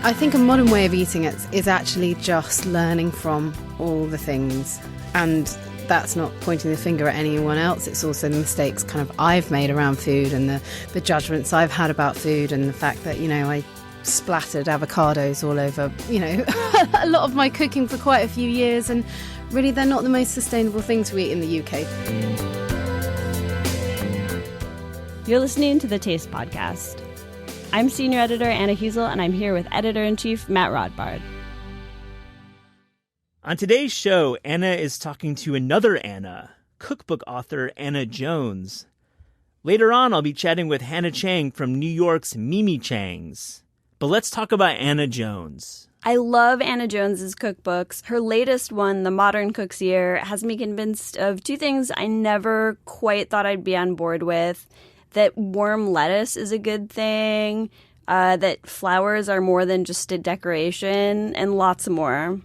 I think a modern way of eating it is actually just learning from all the things. And that's not pointing the finger at anyone else. It's also the mistakes kind of I've made around food and the judgments I've had about food and the fact that, I splattered avocados all over, a lot of my cooking for quite a few years. And really, they're not the most sustainable thing to eat in the UK. You're listening to the Taste Podcast. I'm senior editor Anna Husel, and I'm here with editor-in-chief Matt Rodbard. On today's show, Anna is talking to another Anna, cookbook author Anna Jones. Later on, I'll be chatting with Hannah Cheng from New York's Mimi Cheng's. But let's talk about Anna Jones. I love Anna Jones's cookbooks. Her latest one, The Modern Cook's Year, has me convinced of two things I never quite thought I'd be on board with. That warm lettuce is a good thing, that flowers are more than just a decoration, and lots more.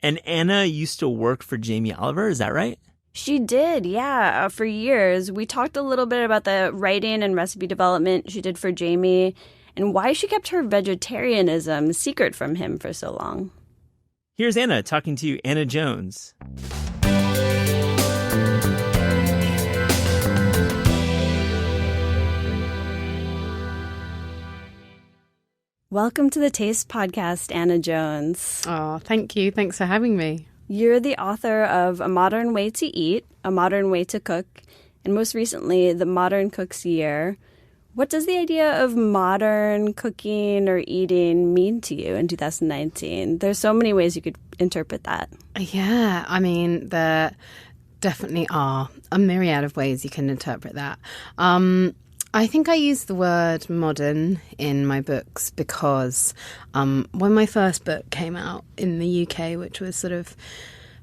And Anna used to work for Jamie Oliver, is that right? She did, yeah, for years. We talked a little bit about the writing and recipe development she did for Jamie and why she kept her vegetarianism secret from him for so long. Here's Anna talking to Anna Jones. Welcome to the Taste Podcast, Anna Jones. Oh, thank you. Thanks for having me. You're the author of A Modern Way to Eat, A Modern Way to Cook, and most recently, The Modern Cook's Year. What does the idea of modern cooking or eating mean to you in 2019? There's so many ways you could interpret that. Yeah, I mean, there definitely are a myriad of ways you can interpret that. I think I use the word modern in my books because when my first book came out in the UK, which was sort of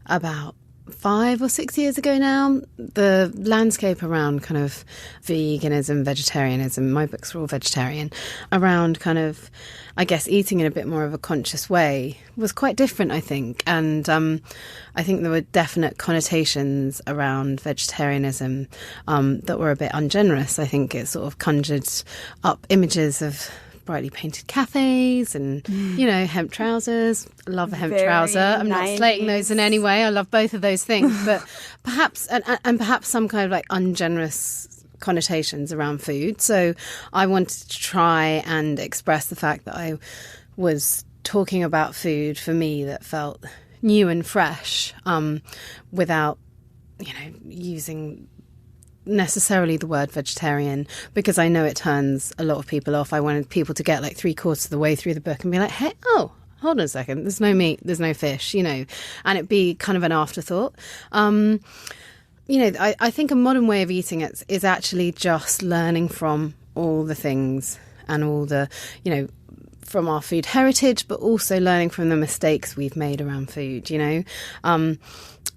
about 5 or 6 years ago now, the landscape around kind of veganism, vegetarianism, my books were all vegetarian, around kind of, I guess, eating in a bit more of a conscious way was quite different, I think. And I think there were definite connotations around vegetarianism that were a bit ungenerous. I think it sort of conjured up images of brightly painted cafes and, hemp trousers. I love a hemp trouser. I'm not slating those in any way. I love both of those things. But perhaps, and perhaps some kind of like ungenerous connotations around food. So I wanted to try and express the fact that I was talking about food for me that felt new and fresh without, using necessarily the word vegetarian, because I know it turns a lot of people off. I wanted people to get like 3/4 of the way through the book and be like, hey, hold on a second, there's no meat, there's no fish, and it be kind of an afterthought. I think a modern way of eating it is actually just learning from all the things and all the, from our food heritage, but also learning from the mistakes we've made around food,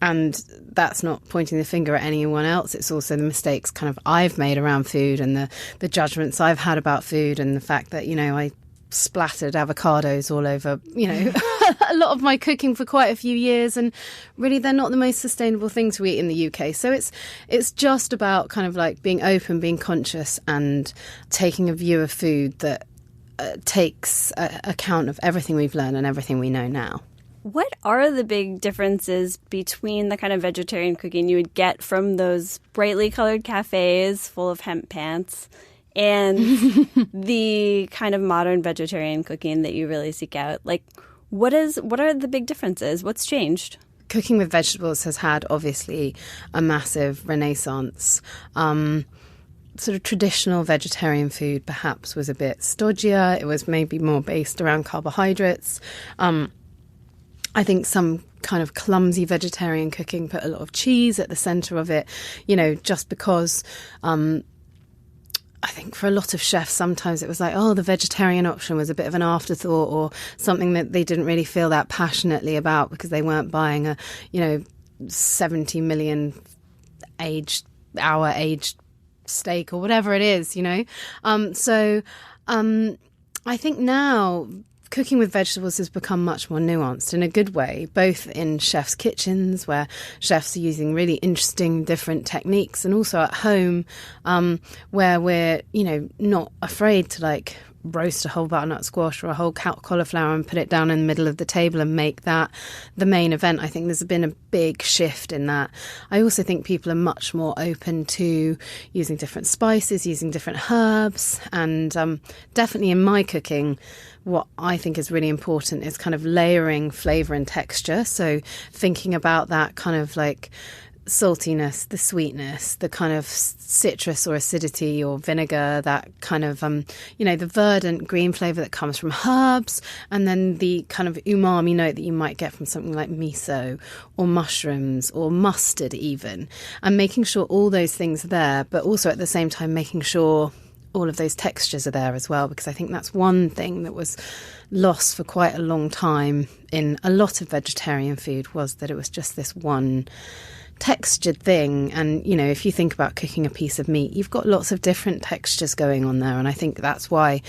and that's not pointing the finger at anyone else. It's also the mistakes kind of I've made around food and the judgments I've had about food and the fact that, I splattered avocados all over, a lot of my cooking for quite a few years. And really, they're not the most sustainable thing to eat in the UK. So it's just about kind of like being open, being conscious and taking a view of food that takes account of everything we've learned and everything we know now. What are the big differences between the kind of vegetarian cooking you would get from those brightly colored cafes full of hemp pants and the kind of modern vegetarian cooking that you really seek out? Like, what are the big differences? What's changed? Cooking with vegetables has had, obviously, a massive renaissance. Sort of traditional vegetarian food perhaps was a bit stodgier. It was maybe more based around carbohydrates. I think some kind of clumsy vegetarian cooking put a lot of cheese at the centre of it, just because I think for a lot of chefs, sometimes it was like, the vegetarian option was a bit of an afterthought or something that they didn't really feel that passionately about because they weren't buying a, 70 million aged steak or whatever it is, So I think now cooking with vegetables has become much more nuanced in a good way, both in chefs' kitchens where chefs are using really interesting different techniques, and also at home where we're, not afraid to like roast a whole butternut squash or a whole cauliflower and put it down in the middle of the table and make that the main event. I think there's been a big shift in that. I also think people are much more open to using different spices, using different herbs, and definitely in my cooking, what I think is really important is kind of layering flavour and texture. So thinking about that kind of like saltiness, the sweetness, the kind of citrus or acidity or vinegar, that kind of, the verdant green flavour that comes from herbs, and then the kind of umami note that you might get from something like miso or mushrooms or mustard even, and making sure all those things are there, but also at the same time making sure all of those textures are there as well, because I think that's one thing that was lost for quite a long time in a lot of vegetarian food, was that it was just this one textured thing. And if you think about cooking a piece of meat, you've got lots of different textures going on there, and I think that's why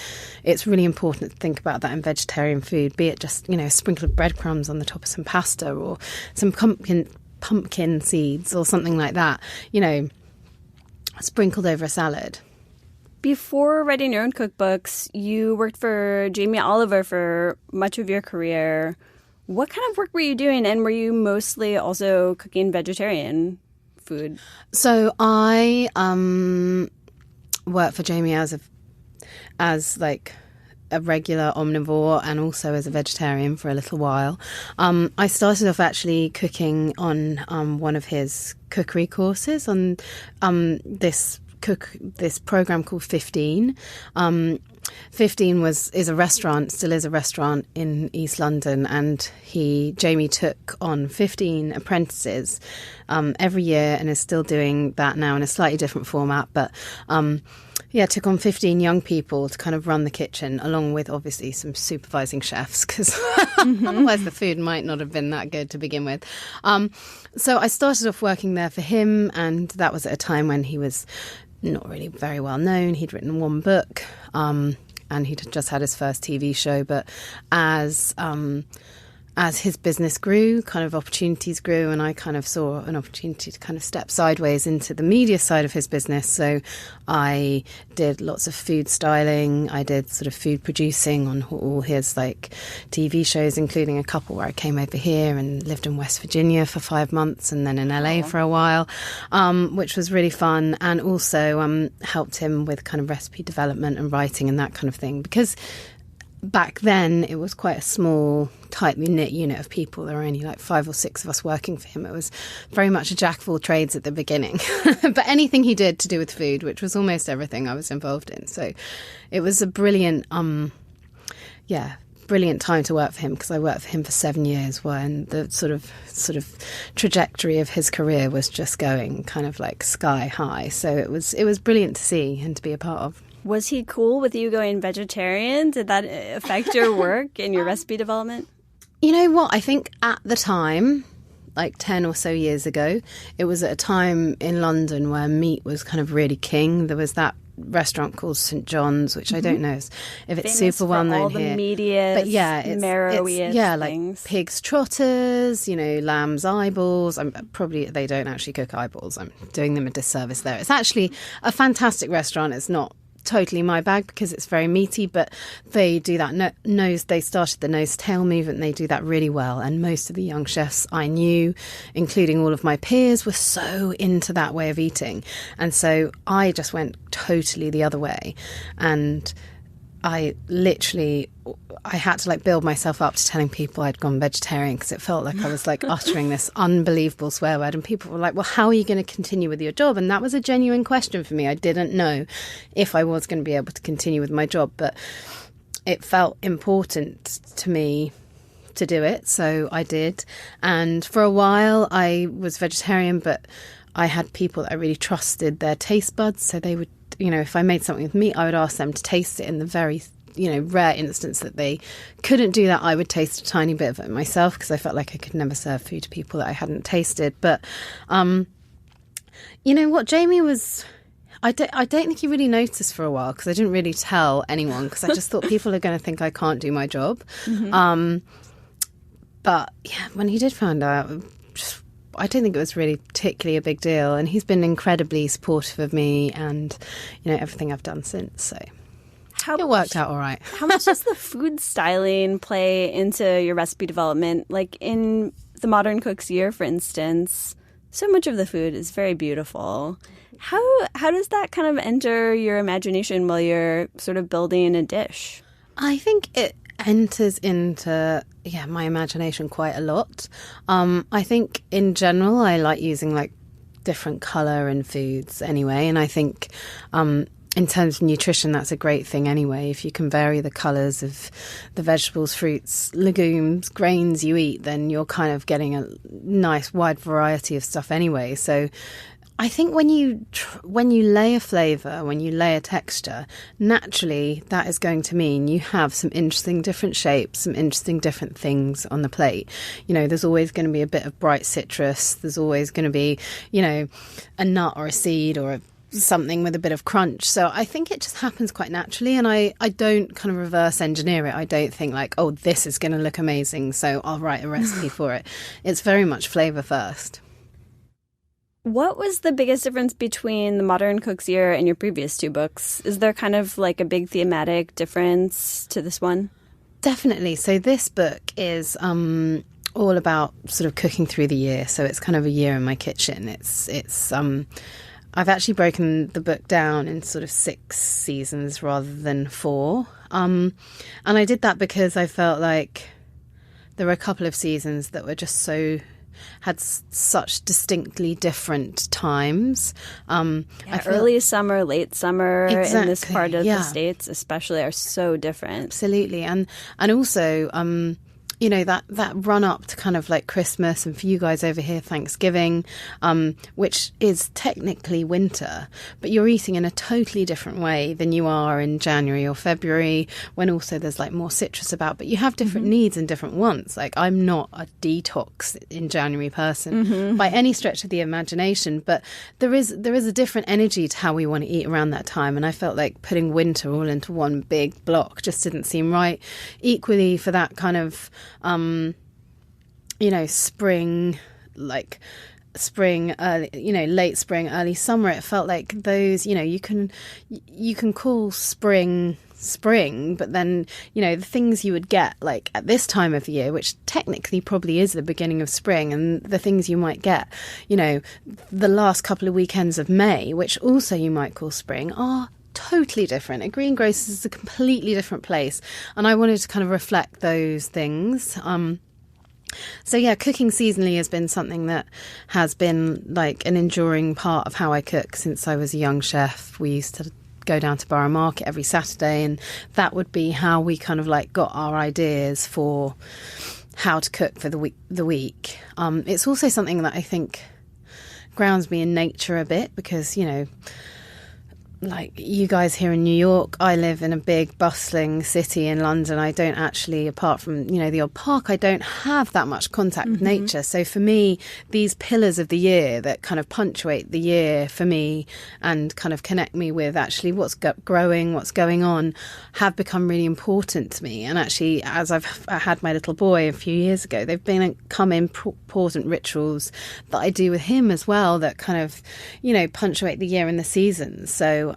it's really important to think about that in vegetarian food, be it just a sprinkle of breadcrumbs on the top of some pasta or some pumpkin seeds or something like that, sprinkled over a salad. Before writing your own cookbooks, you worked for Jamie Oliver for much of your career. What kind of work were you doing, and were you mostly also cooking vegetarian food? So I worked for Jamie as like a regular omnivore and also as a vegetarian for a little while. I started off actually cooking on one of his cookery courses on this program called 15. 15 is a restaurant, still is a restaurant in East London, and Jamie took on 15 apprentices every year, and is still doing that now in a slightly different format, but took on 15 young people to kind of run the kitchen, along with obviously some supervising chefs, because otherwise the food might not have been that good to begin with. So I started off working there for him, and that was at a time when he was not really very well known. He'd written one book, and he'd just had his first TV show. But as his business grew, kind of opportunities grew, and I kind of saw an opportunity to kind of step sideways into the media side of his business. So I did lots of food styling. I did sort of food producing on all his like TV shows, including a couple where I came over here and lived in West Virginia for 5 months, and then in LA for a while, which was really fun, and also helped him with kind of recipe development and writing and that kind of thing, because back then it was quite a small, tightly knit unit of people. There were only like 5 or 6 of us working for him. It was very much a jack of all trades at the beginning. But anything he did to do with food, which was almost everything, I was involved in. So it was a brilliant time to work for him, because I worked for him for 7 years when the sort of trajectory of his career was just going kind of like sky high. So it was brilliant to see and to be a part of. Was he cool with you going vegetarian? Did that affect your work and your recipe development? You know what? I think at the time, like 10 or so years ago, it was at a time in London where meat was kind of really king. There was that restaurant called St. John's, which I don't know if it's famous super well known all here. The meatiest, but yeah, it's like things. Pig's trotters, lamb's eyeballs. They don't actually cook eyeballs. I'm doing them a disservice there. It's actually a fantastic restaurant. It's not totally my bag because it's very meaty, but they do that they started the nose tail movement. They do that really well, and most of the young chefs I knew, including all of my peers, were so into that way of eating, and so I just went totally the other way, and I had to like build myself up to telling people I'd gone vegetarian, because it felt like I was like uttering this unbelievable swear word, and people were like, well, how are you going to continue with your job? And that was a genuine question for me. I didn't know if I was going to be able to continue with my job, but it felt important to me to do it, so I did. And for a while I was vegetarian, but I had people that I really trusted their taste buds, so they would, if I made something with meat, I would ask them to taste it. In the very, rare instance that they couldn't do that, I would taste a tiny bit of it myself, because I felt like I could never serve food to people that I hadn't tasted. But, you know what, Jamie was... I don't think he really noticed for a while, because I didn't really tell anyone, because I just thought people are going to think I can't do my job. Mm-hmm. But, yeah, when he did find out... I don't think it was really particularly a big deal, and he's been incredibly supportive of me and everything I've done since. So, It worked out all right. How much does the food styling play into your recipe development? Like in The Modern Cook's Year, for instance, so much of the food is very beautiful. How does that kind of enter your imagination while you're sort of building a dish? I think it enters into my imagination quite a lot. I think in general I like using like different colour in foods anyway, and I think in terms of nutrition that's a great thing anyway. If you can vary the colours of the vegetables, fruits, legumes, grains you eat, then you're kind of getting a nice wide variety of stuff anyway. So I think when you lay a flavour, when you lay a texture, naturally that is going to mean you have some interesting different shapes, some interesting different things on the plate. You know, there's always going to be a bit of bright citrus. There's always going to be, you know, a nut or a seed or something with a bit of crunch. So I think it just happens quite naturally, and I don't kind of reverse engineer it. I don't think like, oh, this is going to look amazing, so I'll write a recipe for it. It's very much flavour first. What was the biggest difference between The Modern Cook's Year and your previous two books? Is there kind of like a big thematic difference to this one? Definitely. So this book is all about sort of cooking through the year. So it's kind of a year in my kitchen. It's I've actually broken the book down in sort of 6 seasons rather than 4. And I did that because I felt like there were a couple of seasons that were just had such distinctly different times. Early summer, late summer exactly, in this part of the States especially are so different. Absolutely. And also, you know, that run up to kind of like Christmas, and for you guys over here, Thanksgiving, which is technically winter, but you're eating in a totally different way than you are in January or February, when also there's like more citrus about, but you have different needs and different wants. Like I'm not a detox in January person by any stretch of the imagination, but there is a different energy to how we want to eat around that time. And I felt like putting winter all into one big block just didn't seem right. Equally for that kind of you know, spring, early, you know, late spring, early summer, it felt like those, you know, you can call spring, but then, you know, the things you would get like at this time of the year, which technically probably is the beginning of spring, and the things you might get, you know, the last couple of weekends of May, which also you might call spring, are totally different. A greengrocer's is a completely different place, and I wanted to kind of reflect those things. So yeah, cooking seasonally has been something that has been like an enduring part of how I cook since I was a young chef. We used to go down to Borough Market every Saturday, and that would be how we kind of like got our ideas for how to cook for the week. It's also something that I think grounds me in nature a bit, because, you know, like you guys here in New York, I live in a big bustling city in London. I don't actually, apart from, you know, the odd park, I don't have that much contact with nature. So for me, these pillars of the year that kind of punctuate the year for me and kind of connect me with actually what's growing, what's going on, have become really important to me. And actually, as I had my little boy a few years ago, they've become important rituals that I do with him as well, that kind of, you know, punctuate the year and the seasons. So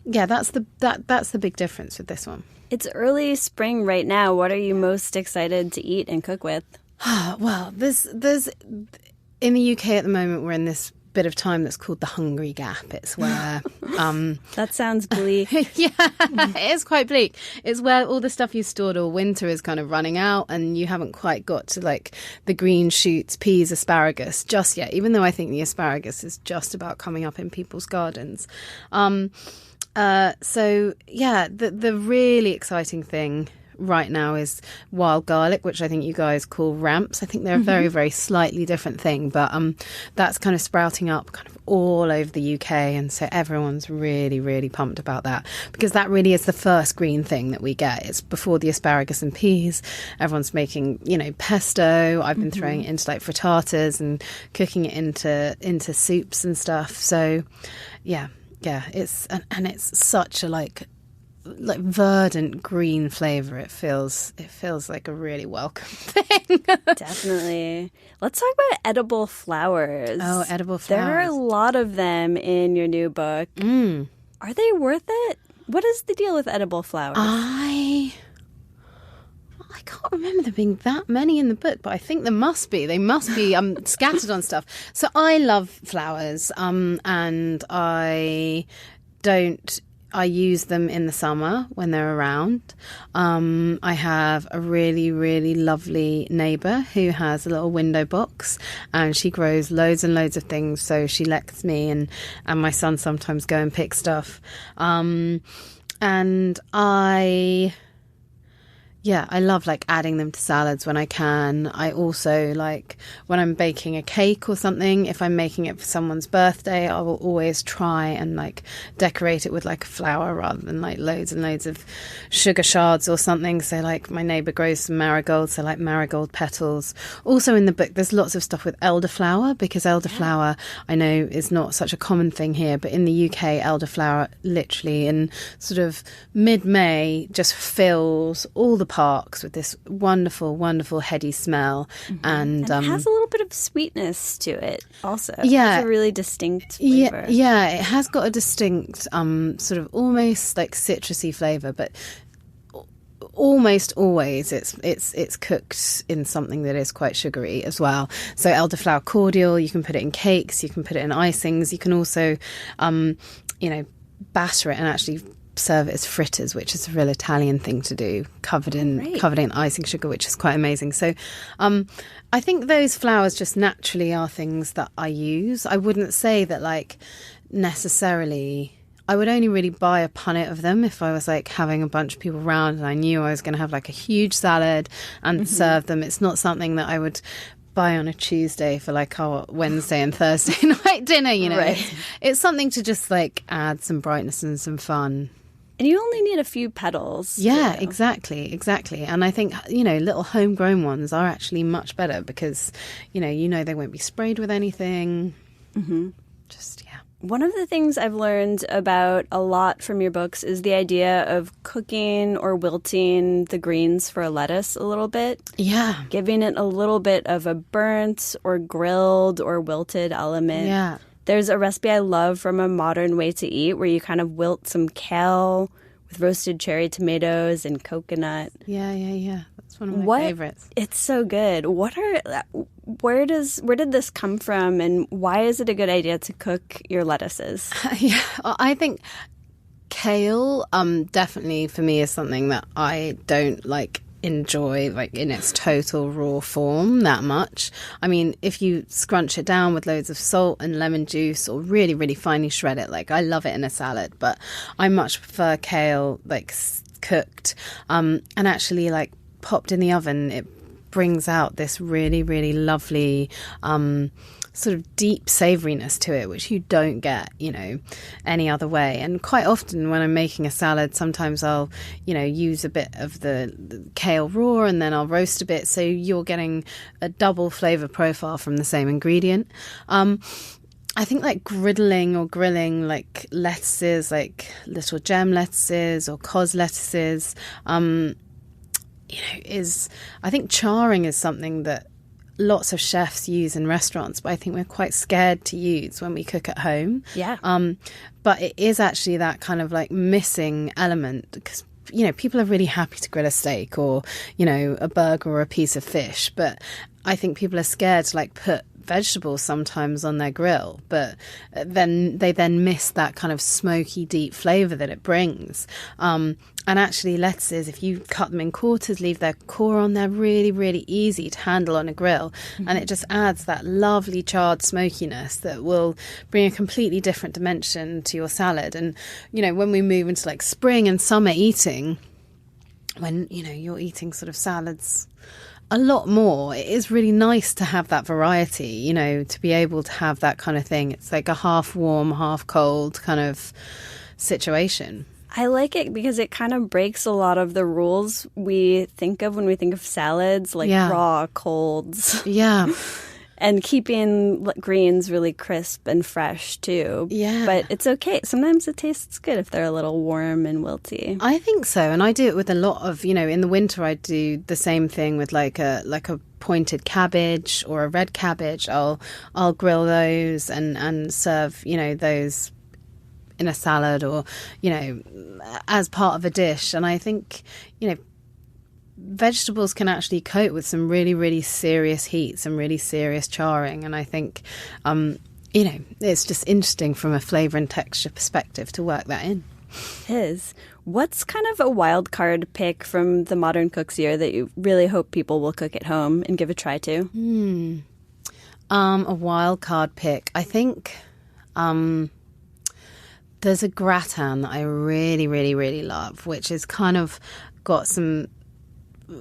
yeah, that's the big difference with this one. It's early spring right now. What are you most excited to eat and cook with? Well, there's in the UK at the moment, we're in this bit of time that's called the hungry gap. It's where that sounds bleak. Yeah, it is quite bleak. It's where all the stuff you stored all winter is kind of running out, and you haven't quite got to like the green shoots, peas, asparagus just yet, even though I think the asparagus is just about coming up in people's gardens. So yeah, the really exciting thing right now is wild garlic, which I think you guys call ramps. I think they're a very, very slightly different thing, but that's kind of sprouting up kind of all over the UK, and so everyone's really, really pumped about that, because that really is the first green thing that we get. It's before the asparagus and peas. Everyone's making, you know, pesto. I've been throwing it into like frittatas and cooking it into soups and stuff. So yeah, it's and it's such a like verdant green flavor. It feels like a really welcome thing. Definitely. Let's talk about edible flowers. Oh, edible flowers. There are a lot of them in your new book. Are they worth it? What is the deal with edible flowers? I can't remember there being that many in the book, but I think there must be. They must be scattered on stuff. So I love flowers, and I use them in the summer when they're around. I have a really, really lovely neighbour who has a little window box, and she grows loads and loads of things. So she lets me and my son sometimes go and pick stuff. And I love like adding them to salads when I can. I also like when I'm baking a cake or something, if I'm making it for someone's birthday, I will always try and like decorate it with like a flower rather than like loads and loads of sugar shards or something. So like my neighbour grows some marigolds, so like marigold petals. Also in the book there's lots of stuff with elderflower, because elderflower I know is not such a common thing here, but in the UK elderflower literally in sort of mid-May just fills all the parks with this wonderful, wonderful heady smell. And it has a little bit of sweetness to it also. Yeah. It's a really distinct flavor. Yeah, it has got a distinct sort of almost like citrusy flavour, but almost always it's cooked in something that is quite sugary as well. So elderflower cordial, you can put it in cakes, you can put it in icings, you can also batter it and actually serve it as fritters, which is a real Italian thing to do, covered in icing sugar, which is quite amazing. So I think those flowers just naturally are things that I use. I wouldn't say that like necessarily, I would only really buy a punnet of them if I was like having a bunch of people around and I knew I was going to have like a huge salad and serve them. It's not something that I would buy on a Tuesday for like our Wednesday and Thursday night dinner, Right. It's something to just like add some brightness and some fun. And you only need a few petals. Yeah, too. exactly. And I think, little homegrown ones are actually much better because, they won't be sprayed with anything. Mm-hmm. Just, yeah. One of the things I've learned about a lot from your books is the idea of cooking or wilting the greens for a lettuce a little bit. Yeah. Giving it a little bit of a burnt or grilled or wilted element. Yeah. There's a recipe I love from A Modern Way to Eat where you kind of wilt some kale with roasted cherry tomatoes and coconut. Yeah. That's one of my favorites. It's so good. Where did this come from, and why is it a good idea to cook your lettuces? Yeah, I think kale definitely for me is something that I don't enjoy like in its total raw form that much. I mean, if you scrunch it down with loads of salt and lemon juice or really, really finely shred it, I love it in a salad, but I much prefer kale cooked and actually popped in the oven. It brings out this really, really lovely sort of deep savouriness to it, which you don't get, any other way. And quite often when I'm making a salad, sometimes I'll, use a bit of the kale raw and then I'll roast a bit. So you're getting a double flavour profile from the same ingredient. I think griddling or grilling lettuces, little gem lettuces or cos lettuces, I think charring is something that lots of chefs use in restaurants, but I think we're quite scared to use when we cook at home. Yeah. But it is actually that kind of missing element, because people are really happy to grill a steak or a burger or a piece of fish, but I think people are scared to put vegetables sometimes on their grill, but then they miss that kind of smoky deep flavour that it brings. And actually lettuces, if you cut them in quarters, leave their core on, they're really, really easy to handle on a grill. Mm-hmm. And it just adds that lovely charred smokiness that will bring a completely different dimension to your salad. And, when we move into spring and summer eating, when, you're eating sort of salads a lot more, it is really nice to have that variety, to be able to have that kind of thing. It's like a half warm, half cold kind of situation. I like it because it kind of breaks a lot of the rules we think of when we think of salads, raw, colds. Yeah. And keeping greens really crisp and fresh, too. Yeah. But it's okay. Sometimes it tastes good if they're a little warm and wilty. I think so. And I do it with a lot of, in the winter I do the same thing with a pointed cabbage or a red cabbage. I'll grill those and serve, those in a salad or, as part of a dish. And I think, vegetables can actually cope with some really, really serious heat, some really serious charring. And I think, it's just interesting from a flavour and texture perspective to work that in. It is. What's kind of a wild card pick from the Modern Cook's year that you really hope people will cook at home and give a try to? A wild card pick. I think there's a gratin that I really, really, really love, which is kind of got some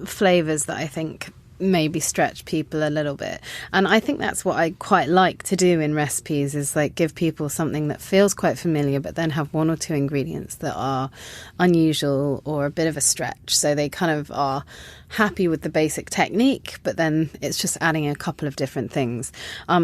flavours that I think maybe stretch people a little bit. And I think that's what I quite like to do in recipes, is like give people something that feels quite familiar, but then have one or two ingredients that are unusual or a bit of a stretch. So they kind of are happy with the basic technique, but then it's just adding a couple of different things.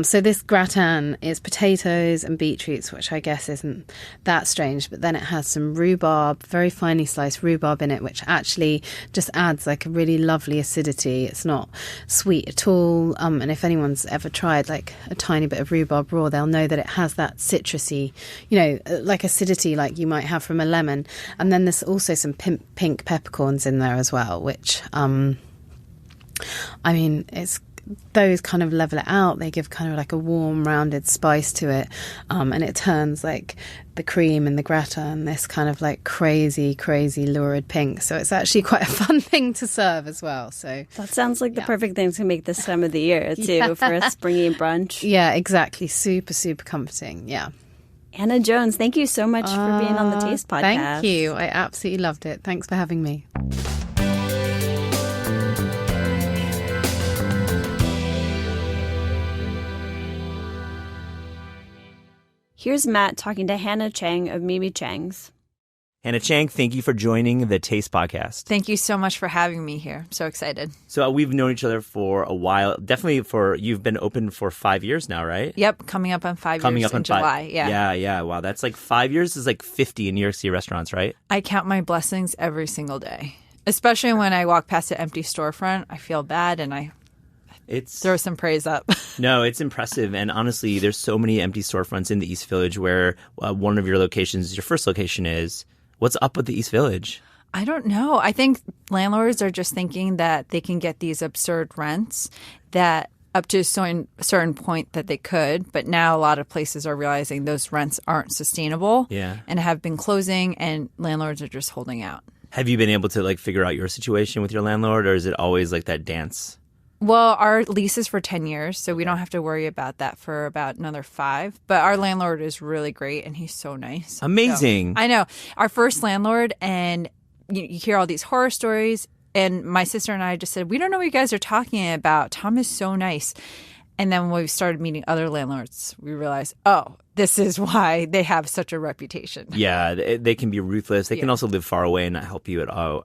So this gratin is potatoes and beetroots, which I guess isn't that strange, but then it has some rhubarb, very finely sliced rhubarb in it, which actually just adds like a really lovely acidity. It's not sweet at all. And if anyone's ever tried like a tiny bit of rhubarb raw, they'll know that it has that citrusy, like acidity like you might have from a lemon. And then there's also some pink peppercorns in there as well, which it's those kind of level it out. They give kind of like a warm, rounded spice to it, and it turns like the cream and the gratin this kind of like crazy, crazy lurid pink. So it's actually quite a fun thing to serve as well. So that sounds like the perfect thing to make this time of the year too, for a springy brunch. Yeah, exactly. Super, super comforting. Yeah. Anna Jones, thank you so much for being on the Taste Podcast. Thank you. I absolutely loved it. Thanks for having me. Here's Matt talking to Hannah Cheng of Mimi Cheng's. Hannah Cheng, thank you for joining the Taste Podcast. Thank you so much for having me here. I'm so excited. So we've known each other for a while. Definitely you've been open for 5 years now, right? Yep, coming up on 5 years in July. Yeah. Wow, that's like 5 years is like 50 in New York City restaurants, right? I count my blessings every single day, especially when I walk past an empty storefront. I feel bad and I throw some praise up. No, it's impressive. And honestly, there's so many empty storefronts in the East Village where one of your locations, your first location is. What's up with the East Village? I don't know. I think landlords are just thinking that they can get these absurd rents that up to a certain point that they could. But now a lot of places are realizing those rents aren't sustainable and have been closing, and landlords are just holding out. Have you been able to like figure out your situation with your landlord, or is it always like that dance? Well, our lease is for 10 years, so we don't have to worry about that for about another 5. But our landlord is really great, and he's so nice. Amazing. So, I know. Our first landlord, and you hear all these horror stories, and my sister and I just said, we don't know what you guys are talking about. Tom is so nice. And then when we started meeting other landlords, we realized, this is why they have such a reputation. Yeah, they can be ruthless. They can also live far away and not help you at all,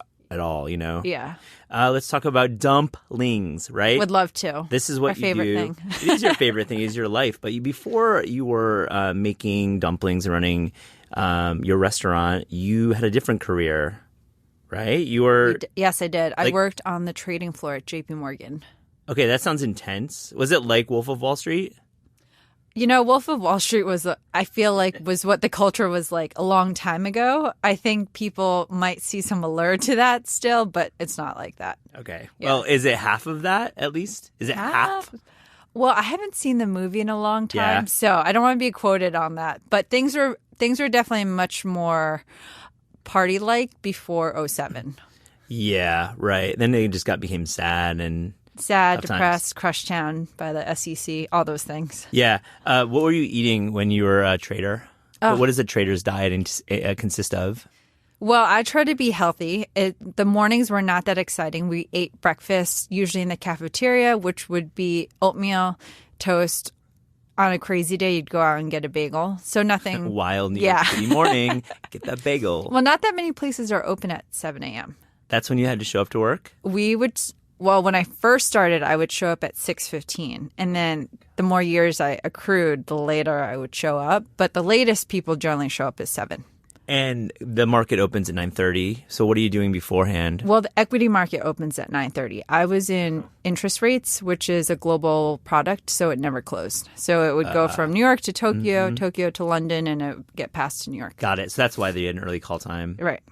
Yeah. Let's talk about dumplings, right? Would love to. This is what my favorite do. thing. It is your favorite thing. It is your life. But before you were making dumplings and running your restaurant, you had a different career, right? You were... Yes, I did. I worked on the trading floor at JP Morgan. Okay, that sounds intense. Was it like Wolf of Wall Street? Wolf of Wall Street was what the culture was like a long time ago. I think people might see some allure to that still, but it's not like that. Okay. Yeah. Well, is it half of that at least? Is it half? Well, I haven't seen the movie in a long time, so I don't want to be quoted on that. But things were definitely much more party-like before 2007. Yeah, right. Then they just became sad and... depressed, crushed down by the SEC, all those things. Yeah. What were you eating when you were a trader? What does a trader's diet consist of? Well, I try to be healthy. The mornings were not that exciting. We ate breakfast, usually in the cafeteria, which would be oatmeal, toast. On a crazy day, you'd go out and get a bagel. So nothing... Wild New York City morning, get that bagel. Well, not that many places are open at 7 a.m. That's when you had to show up to work? Well, when I first started, I would show up at 6:15. And then the more years I accrued, the later I would show up. But the latest people generally show up is 7. And the market opens at 9:30. So what are you doing beforehand? Well, the equity market opens at 9:30. I was in interest rates, which is a global product, so it never closed. So it would go from New York to Tokyo, Tokyo to London, and it would get passed to New York. Got it. So that's why they had an early call time. Right.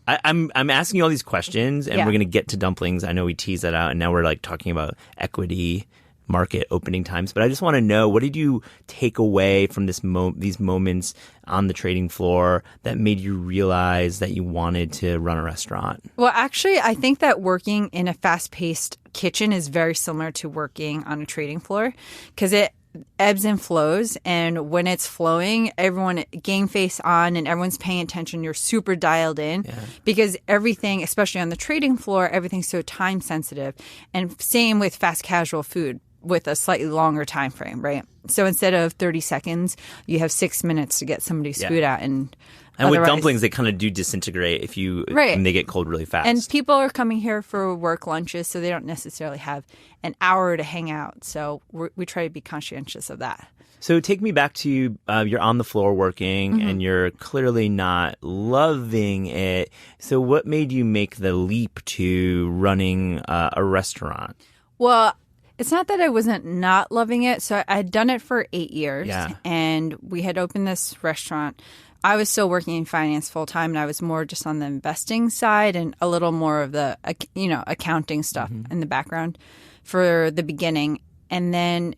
I'm asking you all these questions, and we're going to get to dumplings. I know we teased that out, and now we're like talking about equity market opening times. But I just want to know, what did you take away from these moments on the trading floor that made you realize that you wanted to run a restaurant? Well, actually, I think that working in a fast-paced kitchen is very similar to working on a trading floor because it ebbs and flows, and when it's flowing, everyone game face on and everyone's paying attention. You're super dialed in because everything, especially on the trading floor, everything's so time sensitive. And same with fast casual food with a slightly longer time frame, right? So instead of 30 seconds, you have 6 minutes to get somebody's food out. And with dumplings, they kind of do disintegrate and they get cold really fast. And people are coming here for work lunches, so they don't necessarily have an hour to hang out. So we try to be conscientious of that. So take me back to you're on the floor working and you're clearly not loving it. So what made you make the leap to running a restaurant? Well, it's not that I wasn't not loving it. So I had done it for 8 years and we had opened this restaurant. I was still working in finance full time, and I was more just on the investing side and a little more of the accounting stuff in the background for the beginning. And then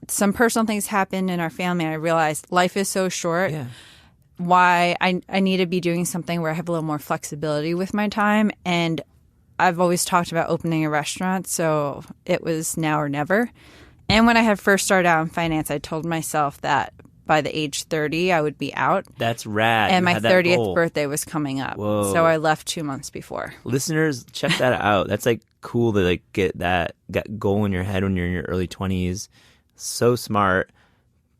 some personal things happened in our family, and I realized life is so short. Yeah. Why I need to be doing something where I have a little more flexibility with my time. And I've always talked about opening a restaurant, so it was now or never. And when I had first started out in finance, I told myself that by the age 30, I would be out. That's rad. And my 30th birthday was coming up. Whoa. So I left 2 months before. Listeners, check that out. That's like cool to like get that goal in your head when you're in your early 20s. So smart.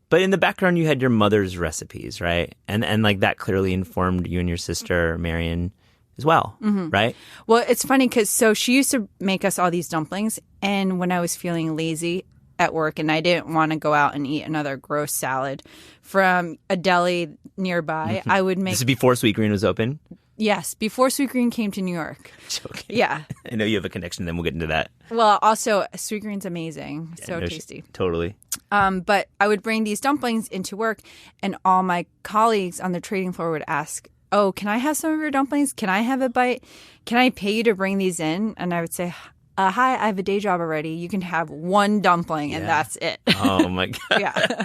But in the background, you had your mother's recipes, right? And like that clearly informed you and your sister, Marion, as well, right? Well, it's funny because she used to make us all these dumplings. And when I was feeling lazy at work and I didn't want to go out and eat another gross salad from a deli nearby, I would make... This is before Sweetgreen was open? Yes, before Sweetgreen came to New York. Joking. Yeah. I know you have a connection, then we'll get into that. Well, also, Sweetgreen's amazing. So tasty. Totally. But I would bring these dumplings into work, and all my colleagues on the trading floor would ask, "Oh, can I have some of your dumplings? Can I have a bite? Can I pay you to bring these in?" And I would say, "Hi, I have a day job already. You can have one dumpling, and that's it." Oh, my God. Yeah.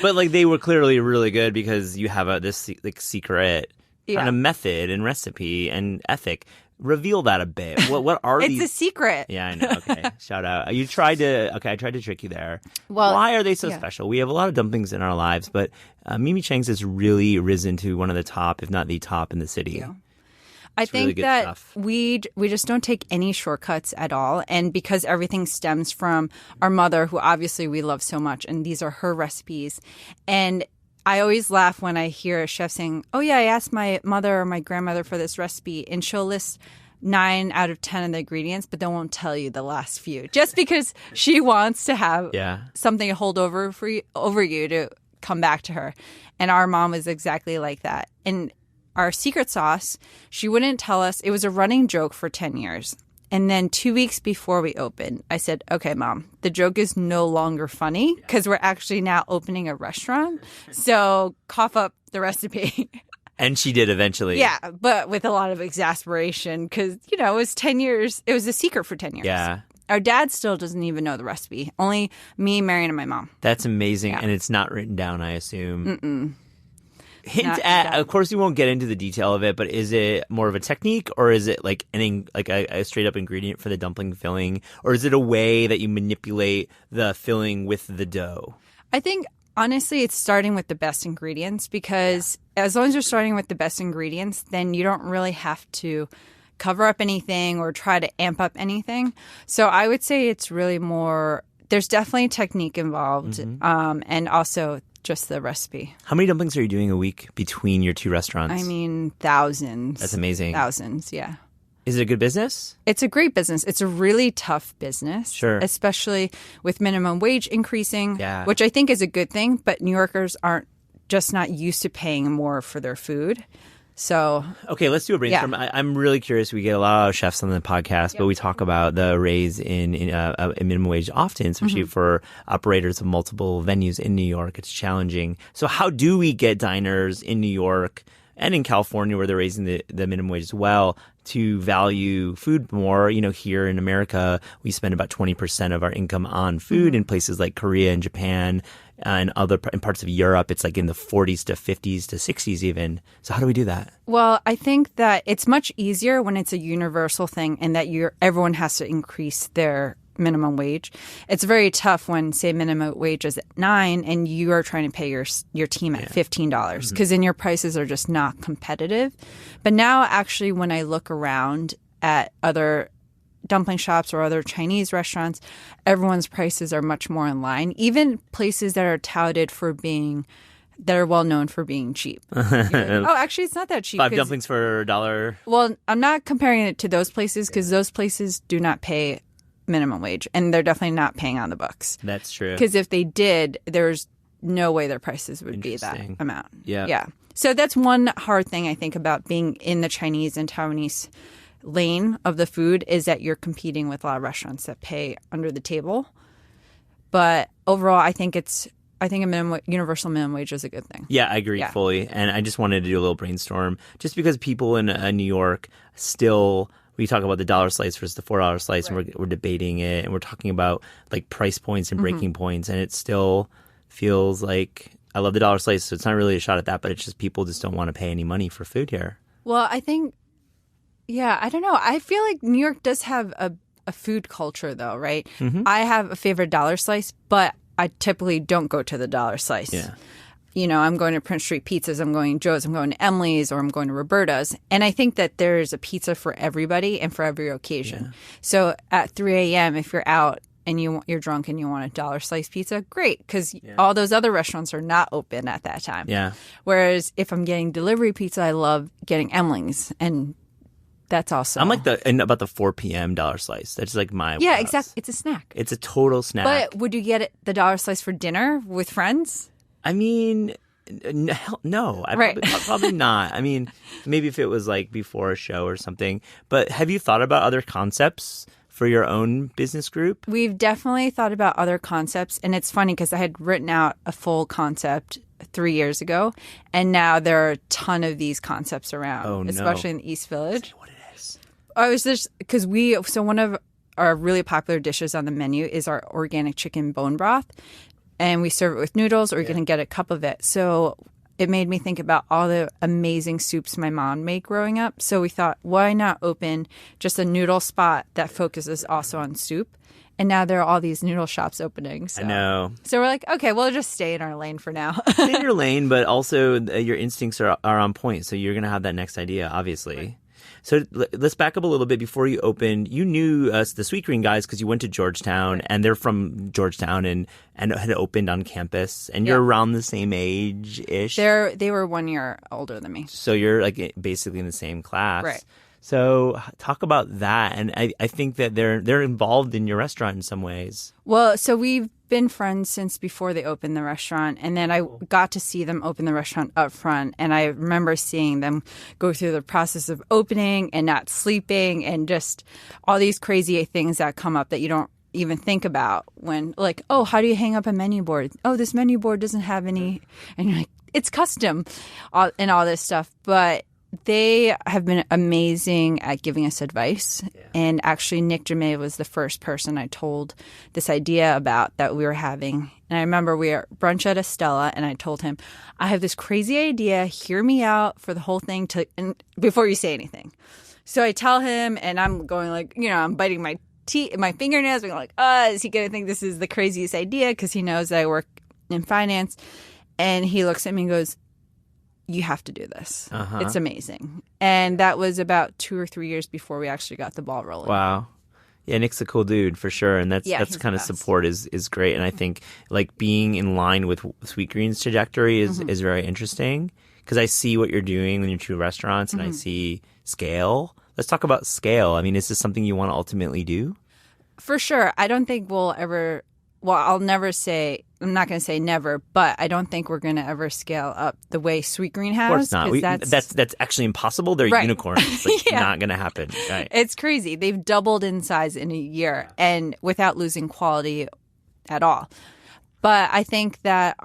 But like they were clearly really good because you have this like secret kind of method and recipe and ethic. Reveal that a bit. What are these? It's a secret. Yeah, I know. Okay, shout out. I tried to trick you there. Well, why are they so special? We have a lot of dumplings in our lives, but Mimi Cheng's has really risen to one of the top, if not the top, in the city. Yeah. I think really that stuff. we just don't take any shortcuts at all. And because everything stems from our mother, who obviously we love so much, and these are her recipes. And I always laugh when I hear a chef saying, "Oh, yeah, I asked my mother or my grandmother for this recipe," and she'll list 9 out of 10 of the ingredients, but they won't tell you the last few, just because she wants to have something to hold over you to come back to her. And our mom was exactly like that. And our secret sauce, she wouldn't tell us. It was a running joke for 10 years. And then 2 weeks before we opened, I said, "Okay, Mom, the joke is no longer funny because we're actually now opening a restaurant. So cough up the recipe." And she did eventually. Yeah, but with a lot of exasperation because, it was 10 years. It was a secret for 10 years. Yeah. Our dad still doesn't even know the recipe. Only me, Marion, and my mom. That's amazing. Yeah. And it's not written down, I assume. Hint at, of course, we won't get into the detail of it, but is it more of a technique or is it like a straight up ingredient for the dumpling filling? Or is it a way that you manipulate the filling with the dough? I think, honestly, it's starting with the best ingredients because as long as you're starting with the best ingredients, then you don't really have to cover up anything or try to amp up anything. So I would say it's really more, there's definitely technique involved and also just the recipe. How many dumplings are you doing a week between your two restaurants? I mean, thousands. That's amazing. Thousands, yeah. Is it a good business? It's a great business. It's a really tough business. Sure. Especially with minimum wage increasing, which I think is a good thing, but New Yorkers aren't just not used to paying more for their food. So okay, let's do a brainstorm. Yeah. I'm really curious. We get a lot of chefs on the podcast, but we talk about the raise in minimum wage often, especially for operators of multiple venues in New York. It's challenging. So how do we get diners in New York and in California, where they're raising the minimum wage as well, to value food more? You know, here in America, we spend about 20% of our income on food. In places like Korea and Japan and in parts of Europe, it's like in the 40s to 50s to 60s even. So how do we do that? Well, I think that it's much easier when it's a universal thing and that everyone has to increase their minimum wage. It's very tough when, say, minimum wage is at $9 and you are trying to pay your team at $15 because then your prices are just not competitive. But now, actually, when I look around at other dumpling shops or other Chinese restaurants, everyone's prices are much more in line. Even places that are touted for that are well known for being cheap. Like, oh, actually, it's not that cheap. 5 dumplings for $1. Well, I'm not comparing it to those places because those places do not pay minimum wage, and they're definitely not paying on the books. That's true. Because if they did, there's no way their prices would be that amount. Yeah. So that's one hard thing I think about being in the Chinese and Taiwanese lane of the food is that you're competing with a lot of restaurants that pay under the table. But overall, I think a universal minimum wage is a good thing. Yeah, I agree fully. And I just wanted to do a little brainstorm just because people in New York still, we talk about the $1 slice versus the $4 slice, and we're debating it, and we're talking about like price points and breaking points, and it still feels like, I love the $1 slice, so it's not really a shot at that, but it's just people just don't want to pay any money for food here. Well, I think, I don't know. I feel like New York does have a food culture, though, right? I have a favorite $1 slice, but I typically don't go to the $1 slice. Yeah. You know, I'm going to Prince Street Pizzas, I'm going to Joe's, I'm going to Emily's, or I'm going to Roberta's. And I think that there's a pizza for everybody and for every occasion. Yeah. So at 3 a.m., if you're out and you're drunk and you want a $1 slice pizza, great, because all those other restaurants are not open at that time. Yeah. Whereas if I'm getting delivery pizza, I love getting Emily's, and that's also. I'm like about the 4 p.m. $1 slice. That's like my Yeah, exactly. It's a snack. It's a total snack. But would you get the $1 slice for dinner with friends? I mean, no. Probably not. I mean, maybe if it was like before a show or something. But have you thought about other concepts for your own business group? We've definitely thought about other concepts. And it's funny because I had written out a full concept 3 years ago. And now there are a ton of these concepts around, especially in the East Village. What it is. I was just because one of our really popular dishes on the menu is our organic chicken bone broth. And we serve it with noodles, or you're going to get a cup of it. So it made me think about all the amazing soups my mom made growing up. So we thought, why not open just a noodle spot that focuses also on soup? And now there are all these noodle shops opening. So. I know. So we're like, okay, we'll just stay in our lane for now. Stay in your lane, but also your instincts are on point. So you're going to have that next idea, obviously. Right. So let's back up a little bit. Before you opened, you knew the Sweet Green guys because you went to Georgetown, and they're from Georgetown and had opened on campus. And you're around the same age-ish. They were 1 year older than me. So you're like basically in the same class. Right. So talk about that. And I think that they're involved in your restaurant in some ways. Well, so we've been friends since before they opened the restaurant. And then I got to see them open the restaurant up front. And I remember seeing them go through the process of opening and not sleeping and just all these crazy things that come up that you don't even think about when, like, oh, how do you hang up a menu board? Oh, this menu board doesn't have any. And you're like, it's custom and all this stuff. But they have been amazing at giving us advice. Yeah. And actually, Nick Jamay was the first person I told this idea about that we were having. And I remember we were at brunch at Estella, and I told him, I have this crazy idea. Hear me out for the whole thing before you say anything. So I tell him, and I'm going like, I'm biting my fingernails, being like, is he going to think this is the craziest idea? Because he knows that I work in finance. And he looks at me and goes, you have to do this. Uh-huh. It's amazing. And that was about 2 or 3 years before we actually got the ball rolling. Wow. Yeah, Nick's a cool dude for sure. And that's kind of support is great. And I think like being in line with Sweet Green's trajectory is very interesting because I see what you're doing when you're two restaurants and I see scale. Let's talk about scale. I mean, is this something you want to ultimately do? For sure. I don't think we'll ever well, I'm not going to say never, but I don't think we're going to ever scale up the way Sweet Green has. Of course not. That's actually impossible. They're unicorns. It's not going to happen. Right. It's crazy. They've doubled in size in a year and without losing quality at all. But I think that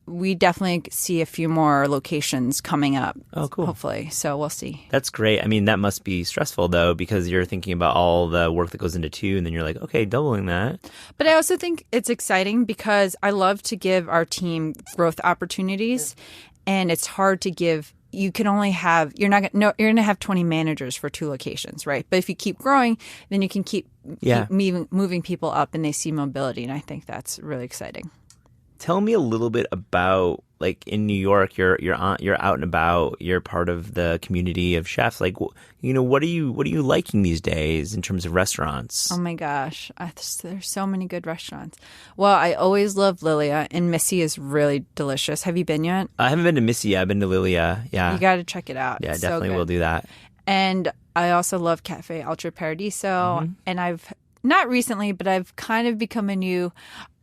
we definitely see a few more locations coming up. Oh, cool. Hopefully. So we'll see. That's great. I mean, that must be stressful, though, because you're thinking about all the work that goes into 2, and then you're like, okay, doubling that. But I also think it's exciting because I love to give our team growth opportunities, and it's hard to give. You can only have you're going to have 20 managers for 2 locations, right? But if you keep growing, then you can keep moving people up, and they see mobility, and I think that's really exciting. Tell me a little bit about, like, in New York, you're out and about. You're part of the community of chefs. Like, what are you liking these days in terms of restaurants? Oh my gosh, there's so many good restaurants. Well, I always love Lilia, and Missy is really delicious. Have you been yet? I haven't been to Missy. I've been to Lilia. Yeah, you got to check it out. Yeah, it's definitely so will do that. And I also love Cafe Ultra Paradiso, and I've not recently, but I've kind of become a new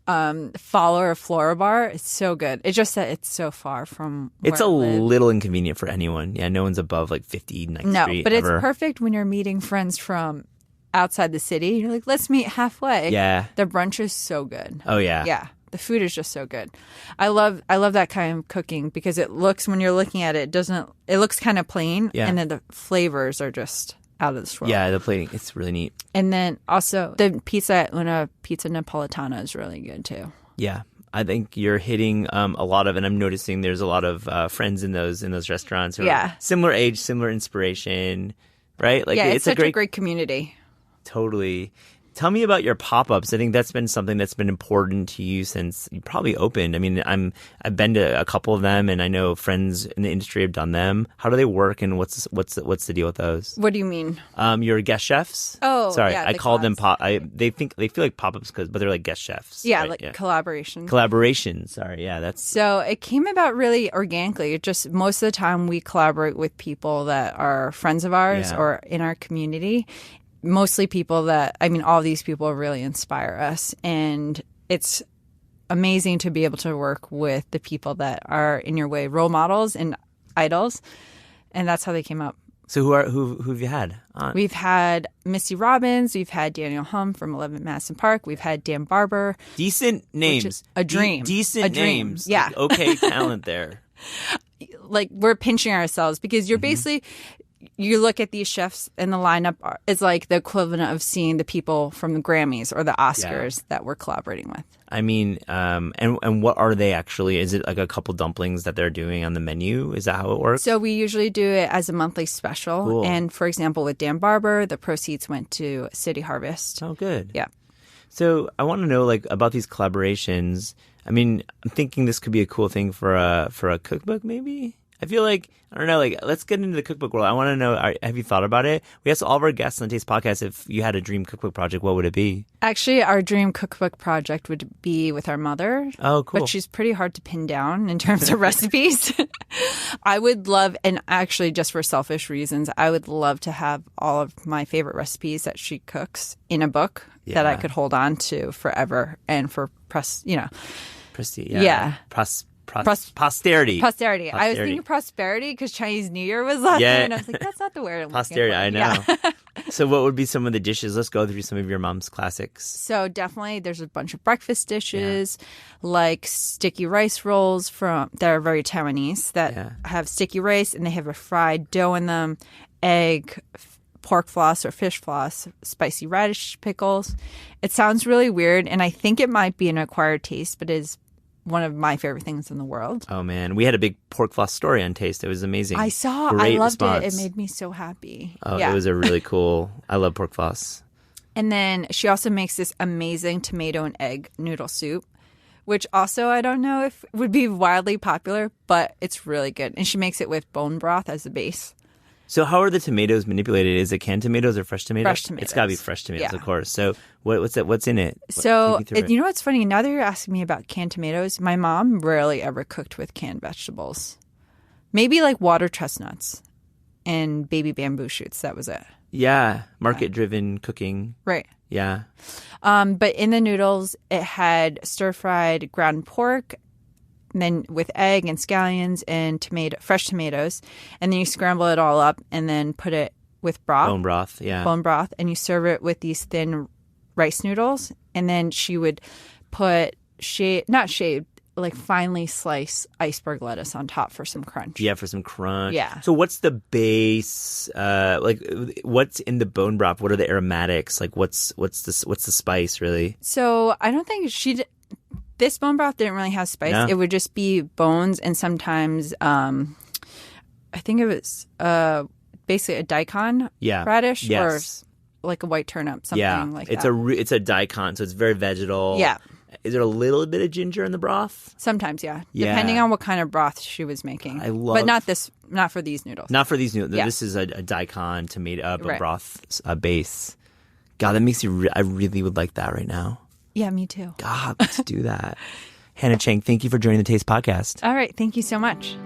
follower of Flora Bar. It's so good. It's just that it's so far from where it's a little inconvenient for anyone. Yeah, no one's above like 50 Ninth Street. No, but it's perfect when you're meeting friends from outside the city. You're like, let's meet halfway. Yeah. The brunch is so good. Oh, yeah. Yeah. The food is just so good. I love that kind of cooking because it looks, when you're looking at it, it looks kind of plain. Yeah. And then the flavors are just out of this world. Yeah, the plating, it's really neat. And then also the pizza at Una Pizza Napoletana is really good too. Yeah. I think you're hitting a lot of, and I'm noticing there's a lot of friends in those restaurants who are similar age, similar inspiration, right? Like, it's such a great community. Totally. Tell me about your pop-ups. I think that's been something that's been important to you since you probably opened. I mean, I've been to a couple of them, and I know friends in the industry have done them. How do they work, and what's the deal with those? What do you mean? Your guest chefs. Oh, sorry, yeah, I called them pop. They feel like pop-ups but they're like guest chefs. Yeah, right? like collaboration. Collaboration. Sorry, yeah, that's. So it came about really organically. It just most of the time we collaborate with people that are friends of ours or in our community. Mostly people that, I mean, all these people really inspire us. And it's amazing to be able to work with the people that are, in your way, role models and idols. And that's how they came up. So who have you had on? We've had Missy Robbins. We've had Daniel Hum from 11 Madison Park. We've had Dan Barber. Decent names. A dream. Decent names. Yeah. Like, okay talent there. Like, we're pinching ourselves because you're basically... You look at these chefs and the lineup is like the equivalent of seeing the people from the Grammys or the Oscars that we're collaborating with. I mean, and what are they actually? Is it like a couple dumplings that they're doing on the menu? Is that how it works? So we usually do it as a monthly special. Cool. And for example, with Dan Barber, the proceeds went to City Harvest. Oh, good. Yeah. So I want to know about these collaborations. I mean, I'm thinking this could be a cool thing for a cookbook, maybe. I feel like, I don't know, let's get into the cookbook world. I want to know, have you thought about it? We asked all of our guests on Taste Podcast, if you had a dream cookbook project, what would it be? Actually, our dream cookbook project would be with our mother. Oh, cool. But she's pretty hard to pin down in terms of recipes. I would love, and actually just for selfish reasons, I would love to have all of my favorite recipes that she cooks in a book that I could hold on to forever and for posterity. Posterity. I was thinking prosperity because Chinese New Year was last year, and I was like, that's not the word I'm posterity, looking for. I know. So what would be some of the dishes? Let's go through some of your mom's classics. So definitely there's a bunch of breakfast dishes like sticky rice rolls that are very Taiwanese that have sticky rice and they have a fried dough in them, egg, pork floss or fish floss, spicy radish pickles. It sounds really weird, and I think it might be an acquired taste, but it is one of my favorite things in the world. Oh, man. We had a big pork floss story on Taste. It was amazing. I saw. Great I loved response. it. It made me so happy. Oh, it was a really cool. I love pork floss. And then she also makes this amazing tomato and egg noodle soup, which also I don't know if would be wildly popular, but it's really good. And she makes it with bone broth as a base. So how are the tomatoes manipulated? Is it canned tomatoes or fresh tomatoes? Fresh tomatoes. It's got to be fresh tomatoes, of course. So what's in it? So you know what's funny? Now that you're asking me about canned tomatoes, my mom rarely ever cooked with canned vegetables. Maybe like water chestnuts and baby bamboo shoots. That was it. Yeah, market-driven cooking. Right. Yeah. But in the noodles, it had stir-fried ground pork, and then with egg and scallions and fresh tomatoes. And then you scramble it all up and then put it with broth. Bone broth, yeah. Bone broth. And you serve it with these thin rice noodles. And then she would put finely sliced iceberg lettuce on top for some crunch. Yeah, for some crunch. Yeah. So what's the base? What's in the bone broth? What are the aromatics? Like, what's the spice really? So I don't think this bone broth didn't really have spice. No? It would just be bones and sometimes I think it was basically a daikon radish Yes. or like a white turnip, something like that. It's a daikon, so it's very vegetal. Yeah. Is there a little bit of ginger in the broth? Sometimes, yeah. Yeah. Depending on what kind of broth she was making. But not for these noodles. Not for these noodles. Yeah. This is a daikon tomato Right. broth base. God, that makes you. I really would like that right now. Yeah, me too. God, let's do that. Hannah Cheng, thank you for joining the Taste Podcast. All right. Thank you so much.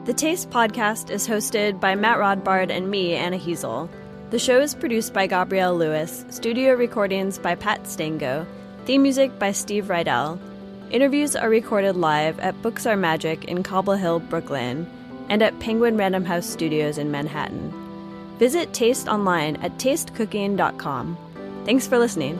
The Taste Podcast is hosted by Matt Rodbard and me, Anna Heasel. The show is produced by Gabrielle Lewis, studio recordings by Pat Stango, theme music by Steve Rydell. Interviews are recorded live at Books Are Magic in Cobble Hill, Brooklyn, and at Penguin Random House Studios in Manhattan. Visit Taste online at tastecooking.com. Thanks for listening.